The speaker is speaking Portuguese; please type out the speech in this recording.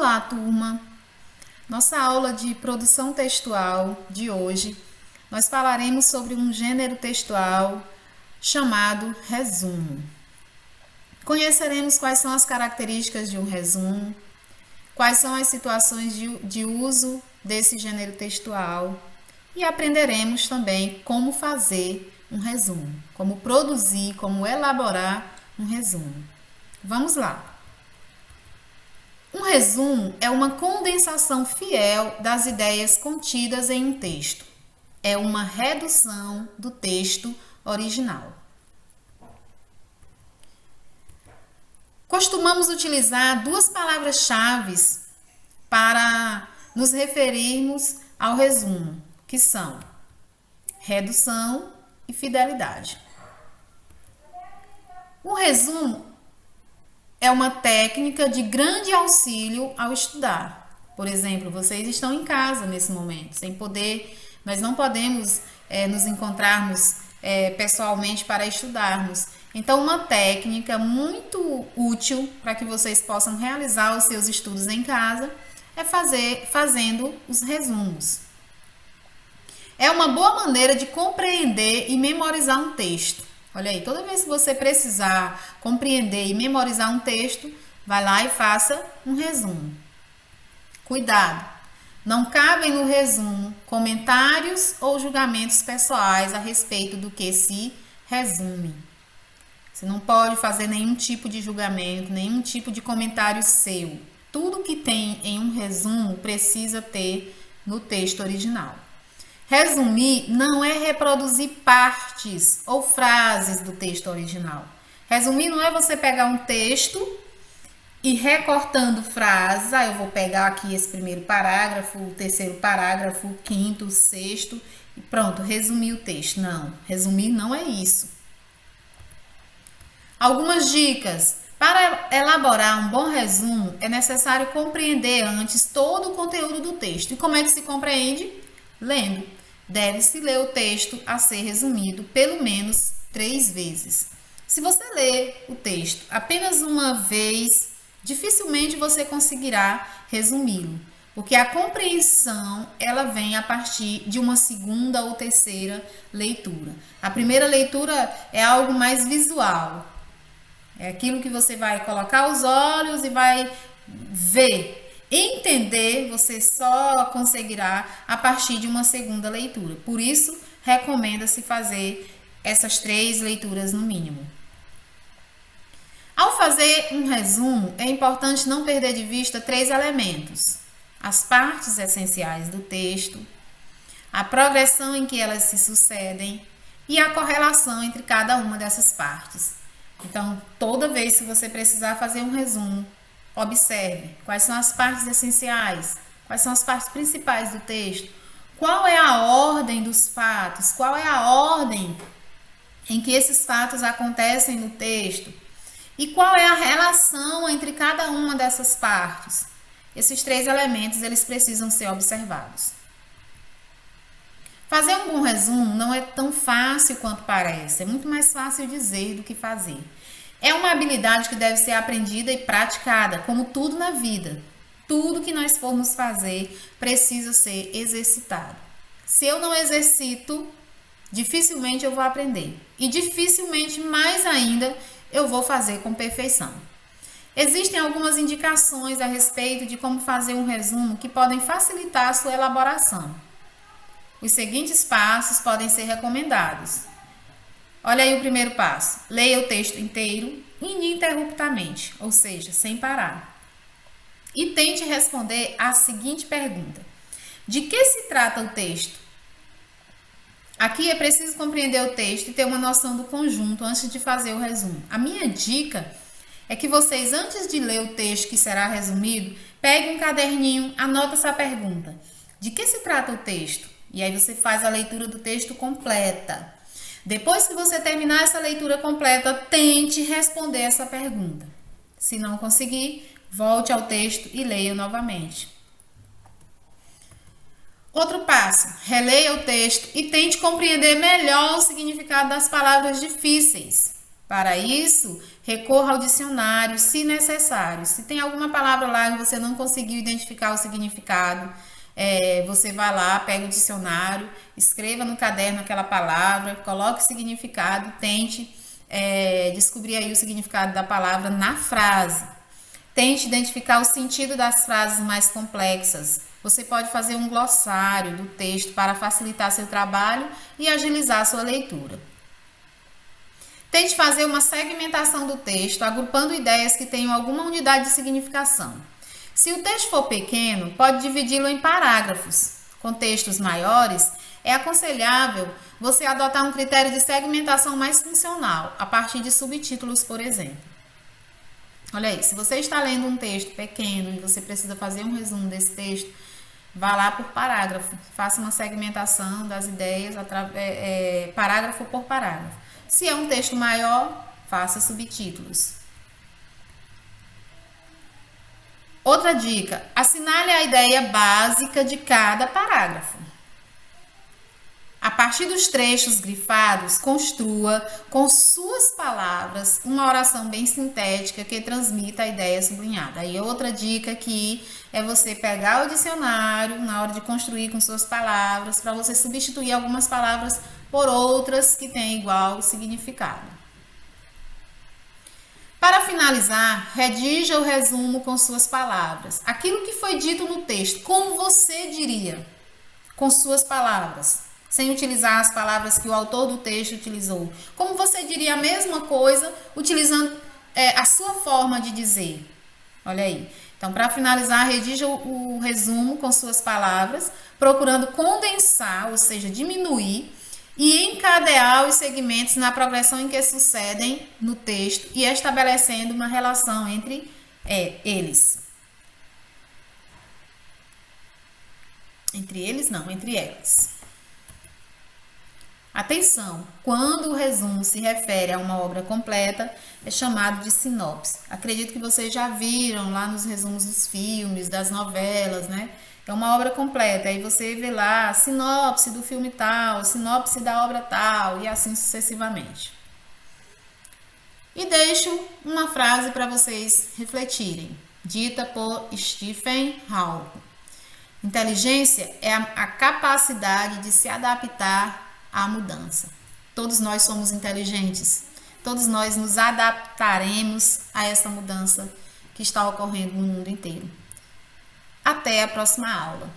Olá, turma! Nossa aula de produção textual de hoje, nós falaremos sobre um gênero textual chamado resumo. Conheceremos quais são as características de um resumo, quais são as situações de uso desse gênero textual e aprenderemos também como fazer um resumo, como produzir, como elaborar um resumo. Vamos lá! Um resumo é uma condensação fiel das ideias contidas em um texto. É uma redução do texto original. Costumamos utilizar duas palavras-chave para nos referirmos ao resumo, que são redução e fidelidade. O resumo é uma técnica de grande auxílio ao estudar. Por exemplo, vocês estão em casa nesse momento, sem poder, nós não podemos nos encontrarmos pessoalmente para estudarmos. Então, uma técnica muito útil para que vocês possam realizar os seus estudos em casa é fazendo os resumos. É uma boa maneira de compreender e memorizar um texto. Olha aí, toda vez que você precisar compreender e memorizar um texto, vai lá e faça um resumo. Cuidado! Não cabem no resumo comentários ou julgamentos pessoais a respeito do que se resume. Você não pode fazer nenhum tipo de julgamento, nenhum tipo de comentário seu. Tudo que tem em um resumo precisa ter no texto original. Resumir não é reproduzir partes ou frases do texto original. Resumir não é você pegar um texto e recortando frases. Eu vou pegar aqui esse primeiro parágrafo, o terceiro parágrafo, o quinto, o sexto e pronto, resumir o texto. Não, resumir não é isso. Algumas dicas. Para elaborar um bom resumo, é necessário compreender antes todo o conteúdo do texto. E como é que se compreende? Lendo. Deve-se ler o texto a ser resumido pelo menos 3 vezes. Se você ler o texto apenas uma vez, dificilmente você conseguirá resumi-lo, porque a compreensão ela vem a partir de uma segunda ou terceira leitura. A primeira leitura é algo mais visual, é aquilo que você vai colocar os olhos e vai ver. Entender você só conseguirá a partir de uma segunda leitura. Por isso, recomenda-se fazer essas 3 leituras no mínimo. Ao fazer um resumo, é importante não perder de vista 3 elementos: as partes essenciais do texto, a progressão em que elas se sucedem e a correlação entre cada uma dessas partes. Então, toda vez que você precisar fazer um resumo, observe quais são as partes essenciais, quais são as partes principais do texto, qual é a ordem dos fatos, qual é a ordem em que esses fatos acontecem no texto e qual é a relação entre cada uma dessas partes. Esses 3 elementos eles precisam ser observados. Fazer um bom resumo não é tão fácil quanto parece, é muito mais fácil dizer do que fazer. É uma habilidade que deve ser aprendida e praticada, como tudo na vida. Tudo que nós formos fazer precisa ser exercitado. Se eu não exercito, dificilmente eu vou aprender. E dificilmente, mais ainda, eu vou fazer com perfeição. Existem algumas indicações a respeito de como fazer um resumo que podem facilitar a sua elaboração. Os seguintes passos podem ser recomendados. Olha aí o primeiro passo. Leia o texto inteiro ininterruptamente, ou seja, sem parar. E tente responder a seguinte pergunta: de que se trata o texto? Aqui é preciso compreender o texto e ter uma noção do conjunto antes de fazer o resumo. A minha dica é que vocês, antes de ler o texto que será resumido, peguem um caderninho, anota essa pergunta: de que se trata o texto? E aí você faz a leitura do texto completa. Depois que você terminar essa leitura completa, tente responder essa pergunta. Se não conseguir, volte ao texto e leia novamente. Outro passo, releia o texto e tente compreender melhor o significado das palavras difíceis. Para isso, recorra ao dicionário, se necessário. Se tem alguma palavra lá que você não conseguiu identificar o significado, você vai lá, pega o dicionário, escreva no caderno aquela palavra, coloque o significado, tente descobrir aí o significado da palavra na frase. Tente identificar o sentido das frases mais complexas. Você pode fazer um glossário do texto para facilitar seu trabalho e agilizar sua leitura. Tente fazer uma segmentação do texto, agrupando ideias que tenham alguma unidade de significação. Se o texto for pequeno, pode dividi-lo em parágrafos. Com textos maiores, é aconselhável você adotar um critério de segmentação mais funcional, a partir de subtítulos, por exemplo. Olha aí, se você está lendo um texto pequeno e você precisa fazer um resumo desse texto, vá lá por parágrafo, faça uma segmentação das ideias, parágrafo por parágrafo. Se é um texto maior, faça subtítulos. Outra dica, assinale a ideia básica de cada parágrafo. A partir dos trechos grifados, construa com suas palavras uma oração bem sintética que transmita a ideia sublinhada. Aí outra dica aqui é você pegar o dicionário na hora de construir com suas palavras, para você substituir algumas palavras por outras que têm igual significado. Para finalizar, redija o resumo com suas palavras. Aquilo que foi dito no texto, como você diria, com suas palavras, sem utilizar as palavras que o autor do texto utilizou. Como você diria a mesma coisa, utilizando a sua forma de dizer. Olha aí. Então, para finalizar, redija o resumo com suas palavras, procurando condensar, ou seja, diminuir, e encadear os segmentos na progressão em que sucedem no texto e estabelecendo uma relação entre eles. Entre eles não, entre elas. Atenção, quando o resumo se refere a uma obra completa, é chamado de sinopse. Acredito que vocês já viram lá nos resumos dos filmes, das novelas, né? É uma obra completa, aí você vê lá sinopse do filme tal, sinopse da obra tal, e assim sucessivamente. E deixo uma frase para vocês refletirem, dita por Stephen Hawking. Inteligência é a capacidade de se adaptar à mudança. Todos nós somos inteligentes, todos nós nos adaptaremos a essa mudança que está ocorrendo no mundo inteiro. Até a próxima aula.